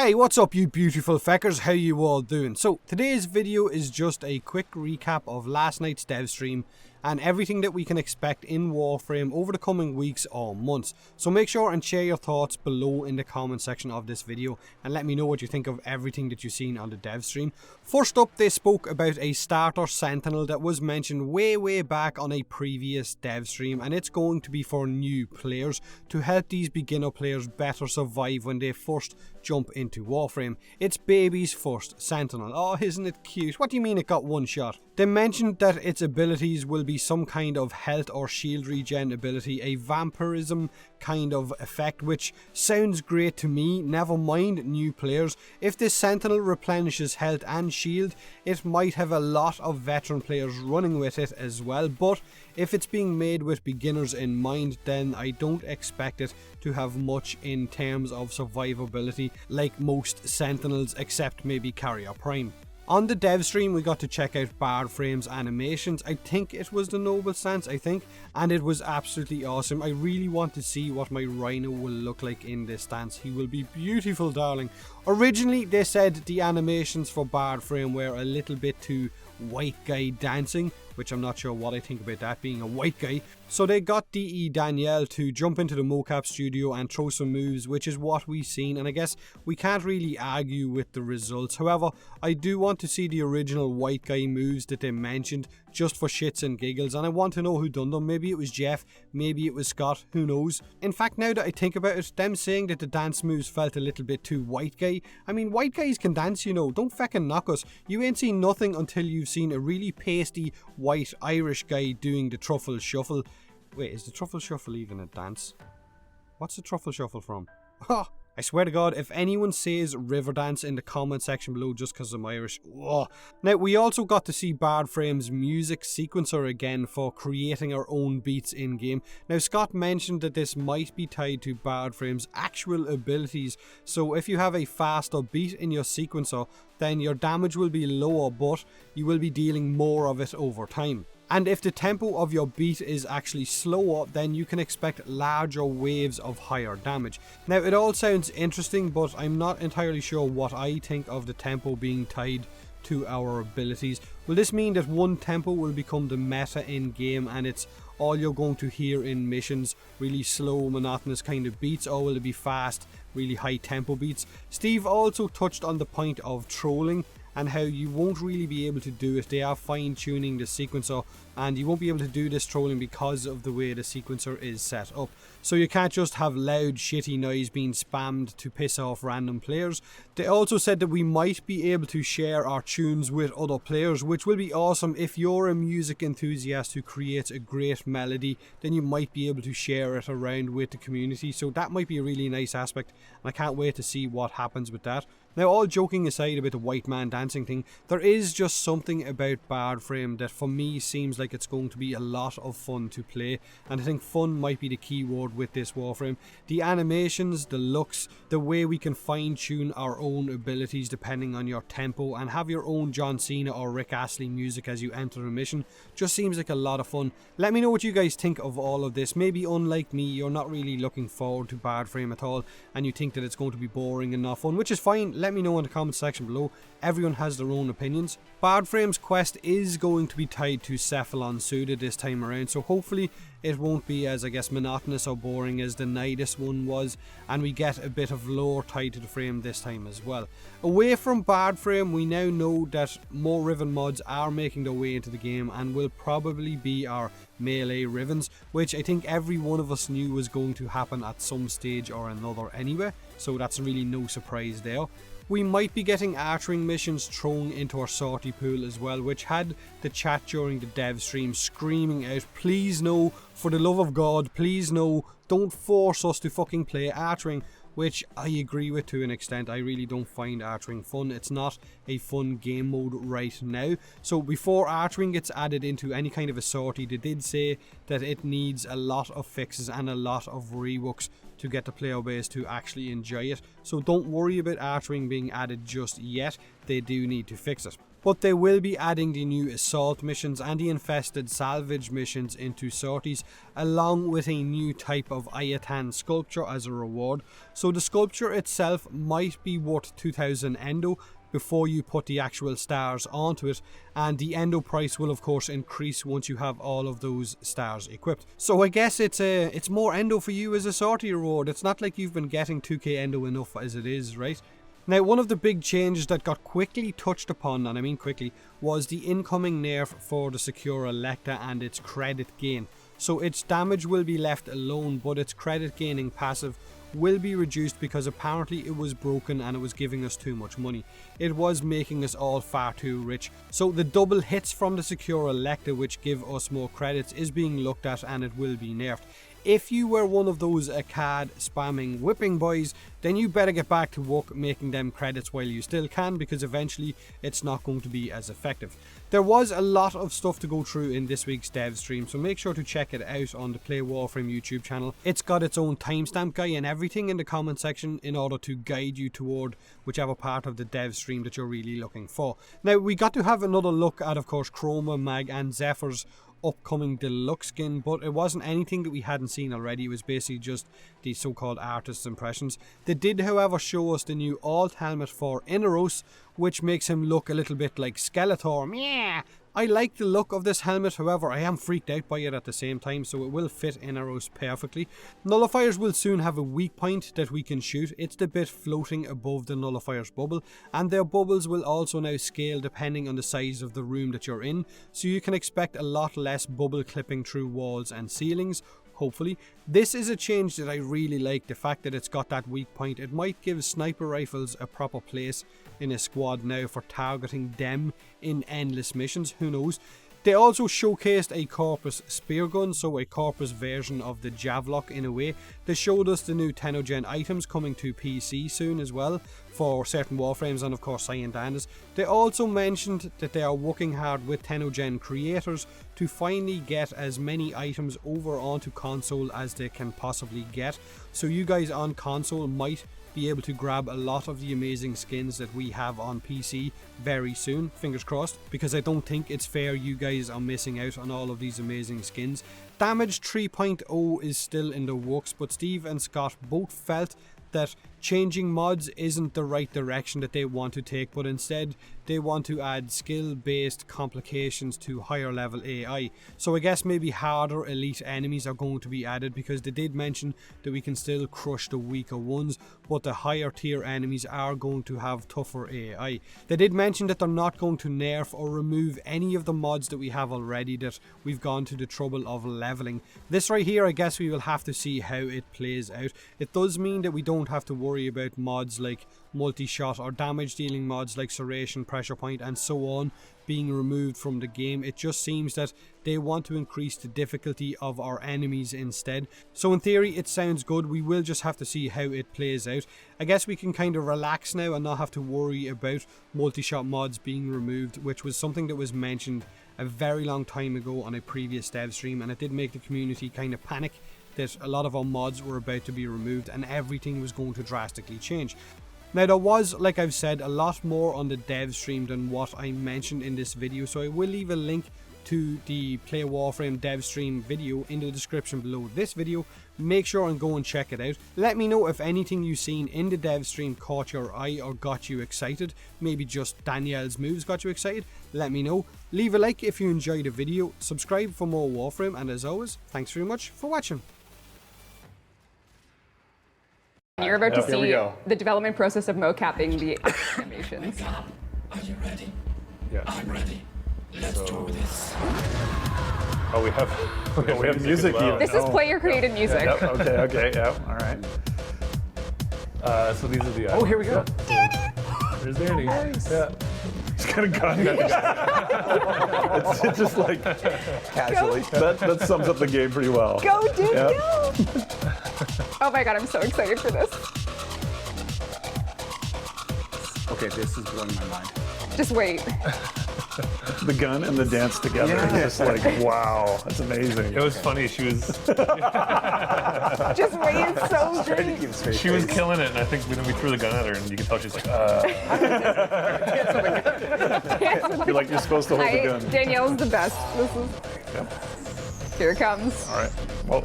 Hey, what's up you beautiful feckers, how you all doing? So today's video is just a quick recap of last night's dev stream and everything that we can expect in Warframe over the coming weeks or months. So make sure and share your thoughts below in the comment section of this video and let me know what you think of everything that you've seen on the dev stream. First up, they spoke about a starter Sentinel that was mentioned way back on a previous dev stream, and it's going to be for new players to help these beginner players better survive when they first jump into Warframe. It's baby's first Sentinel. Oh, isn't it cute? What do you mean it got one shot? They mentioned that its abilities will be some kind of health or shield regen ability, a vampirism kind of effect, which sounds great to me. Never mind new players. If this Sentinel replenishes health and shield, it might have a lot of veteran players running with it as well, but if it's being made with beginners in mind, then I don't expect it to have much in terms of survivability like most Sentinels, except maybe Carrier Prime. On the dev stream, we got to check out Warframe's animations. I think it was the Noble Stance, and it was absolutely awesome. I really want to see what my Rhino will look like in this stance. He will be beautiful, darling. Originally, they said the animations for Warframe were a little bit too white guy dancing, which I'm not sure what I think about that being a white guy. So they got DE Danielle to jump into the mocap studio and throw some moves, which is what we've seen, and I guess we can't really argue with the results. However, I do want to see the original white guy moves that they mentioned just for shits and giggles, and I want to know who done them. Maybe it was Jeff, maybe it was Scott, who knows. In fact, now that I think about it, them saying that the dance moves felt a little bit too white guy. I mean, white guys can dance, you know, don't feckin' knock us. You ain't seen nothing until you've seen a really pasty white Irish guy doing the truffle shuffle. Wait, is the truffle shuffle even a dance? What's the truffle shuffle from? Ha! I swear to God, if anyone says river dance in the comment section below just because I'm Irish. Ugh. Now, we also got to see Warframe's music sequencer again for creating our own beats in game. Now, Scott mentioned that this might be tied to Warframe's actual abilities, so if you have a faster beat in your sequencer, then your damage will be lower, but you will be dealing more of it over time. And if the tempo of your beat is actually slower, then you can expect larger waves of higher damage. Now, it all sounds interesting, but I'm not entirely sure what I think of the tempo being tied to our abilities. Will this mean that one tempo will become the meta in game and it's all you're going to hear in missions, really slow, monotonous kind of beats, or will it be fast, really high tempo beats? Steve also touched on the point of trolling and how you won't really be able to do it. They are fine-tuning the sequencer, and you won't be able to do this trolling because of the way the sequencer is set up. So you can't just have loud shitty noise being spammed to piss off random players. They also said that we might be able to share our tunes with other players, which will be awesome. If you're a music enthusiast who creates a great melody, then you might be able to share it around with the community. So that might be a really nice aspect, and I can't wait to see what happens with that. Now, all joking aside about the white man dancing thing, there is just something about Warframe that for me seems like it's going to be a lot of fun to play, and I think fun might be the key word with this Warframe. The animations, the looks, the way we can fine tune our own abilities depending on your tempo and have your own John Cena or Rick Astley music as you enter a mission, just seems like a lot of fun. Let me know what you guys think of all of this. Maybe unlike me, you're not really looking forward to Warframe at all and you think that it's going to be boring and not fun, which is fine. Let me know in the comment section below. Everyone has their own opinions. Warframe's quest is going to be tied to Cephalon Suda this time around, so hopefully it won't be as, I guess, monotonous or boring as the Nidus one was, and we get a bit of lore tied to the frame this time as well. Away from Warframe, we now know that more Riven mods are making their way into the game and will probably be our melee Rivens, which I think every one of us knew was going to happen at some stage or another anyway, so that's really no surprise there. We might be getting archering missions thrown into our sorty pool as well, which had the chat during the dev stream screaming out, please no, for the love of God, please no, don't force us to fucking play archering, which I agree with to an extent. I really don't find archering fun. It's not a fun game mode right now. So before archering gets added into any kind of a sortie, they did say that it needs a lot of fixes and a lot of reworks to get the player base to actually enjoy it. So don't worry about archering being added just yet. They do need to fix it. but they will be adding the new assault missions and the infested salvage missions into sorties, along with a new type of Ayatan sculpture as a reward. So the sculpture itself might be worth 2000 endo before you put the actual stars onto it, and the endo price will of course increase once you have all of those stars equipped. So I guess it's more endo for you as a sortie reward. It's not like you've been getting 2k endo enough as it is, right? Now, one of the big changes that got quickly touched upon, and I mean quickly, was the incoming nerf for the Secura Lecta and its credit gain. So its damage will be left alone, but its credit gaining passive will be reduced because apparently it was broken and it was giving us too much money. It was making us all far too rich. So the double hits from the Secura Lecta, which give us more credits, is being looked at and it will be nerfed. If you were one of those ACAD spamming whipping boys, then you better get back to work making them credits while you still can, because eventually it's not going to be as effective. There was a lot of stuff to go through in this week's dev stream, so make sure to check it out on the Play Warframe YouTube channel. It's got its own timestamp guide and everything in the comment section in order to guide you toward whichever part of the dev stream that you're really looking for. Now, we got to have another look at, of course, Chroma, Mag and Zephyr's upcoming deluxe skin, but it wasn't anything that we hadn't seen already. It was basically just the so-called artist's impressions. They did, however, show us the new alt helmet for Inaros, which makes him look a little bit like Skeletor. Yeah, I like the look of this helmet, however I am freaked out by it at the same time, so it will fit Inaros perfectly. Nullifiers will soon have a weak point that we can shoot. It's the bit floating above the Nullifier's bubble, and their bubbles will also now scale depending on the size of the room that you're in, so you can expect a lot less bubble clipping through walls and ceilings. Hopefully. This is a change that I really like, the fact that it's got that weak point. It might give sniper rifles a proper place in a squad now for targeting them in endless missions, who knows. They also showcased a Corpus spear gun, so a Corpus version of the Javlock in a way. They showed us the new Tennogen items coming to PC soon as well for certain Warframes and of course Sciendanas. They also mentioned that they are working hard with Tennogen creators to finally get as many items over onto console as they can possibly get. So you guys on console might be able to grab a lot of the amazing skins that we have on PC very soon, fingers crossed, because I don't think it's fair you guys are missing out on all of these amazing skins. Damage 3.0 is still in the works, but Steve and Scott both felt that changing mods isn't the right direction that they want to take, but instead they want to add skill-based complications to higher level AI. So I guess maybe harder elite enemies are going to be added, because they did mention that we can still crush the weaker ones, but the higher tier enemies are going to have tougher AI. They did mention that they're not going to nerf or remove any of the mods that we have already that we've gone to the trouble of leveling. This right here, I guess we will have to see how it plays out. It does mean that we don't have to worry about mods like multi-shot or damage dealing mods like Serration, Pressure Point and so on being removed from the game. It just seems that they want to increase the difficulty of our enemies instead. So in theory it sounds good. We will just have to see how it plays out. I guess we can kind of relax now and not have to worry about multi-shot mods being removed, which was something that was mentioned a very long time ago on a previous dev stream, and it did make the community kind of panic that a lot of our mods were about to be removed and everything was going to drastically change. Now there was, like I've said, a lot more on the dev stream than what I mentioned in this video, so I will leave a link to the Play Warframe dev stream video in the description below this video. Make sure and go and check it out. Let me know if anything you've seen in the dev stream caught your eye or got you excited. Maybe just Danielle's moves got you excited. Let me know. Leave a like if you enjoyed the video. Subscribe for more Warframe, and as always, thanks very much for watching. You're about to see the development process of mocapping the animations. Are you ready? Yeah. I'm ready. Let's do this. Oh, we have music even. This is player created music. Yep, okay, yeah, all right. So these are the Oh, here we go. There's Danny. Nice. Yeah. He's got a gun. It's just like casually. That sums up the game pretty well. Go, dude, Yep. go! Oh my god, I'm so excited for this. Okay, this is blowing my mind. Just wait. the gun and the dance together. It's just like, wow, that's amazing. It was funny. She was Just waiting so great. she was killing it, and I think then we threw the gun at her, and you can tell she's like, You're like, you're supposed to hold the gun. Danielle's the best. This is. Yep. Here it comes. All right. Well,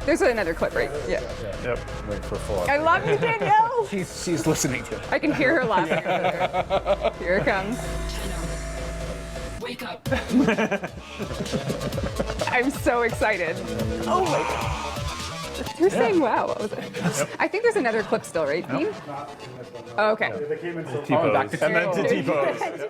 There's another clip, right? Yeah. yep. Wait for full. I love you, Danielle. She's listening to it. I can hear her laughing over there. Here it comes. Wake up. I'm so excited. Oh my God. You're saying wow. What was it? I think there's another clip still, right, Dean? Oh, okay. T-pose. And then to T-pose.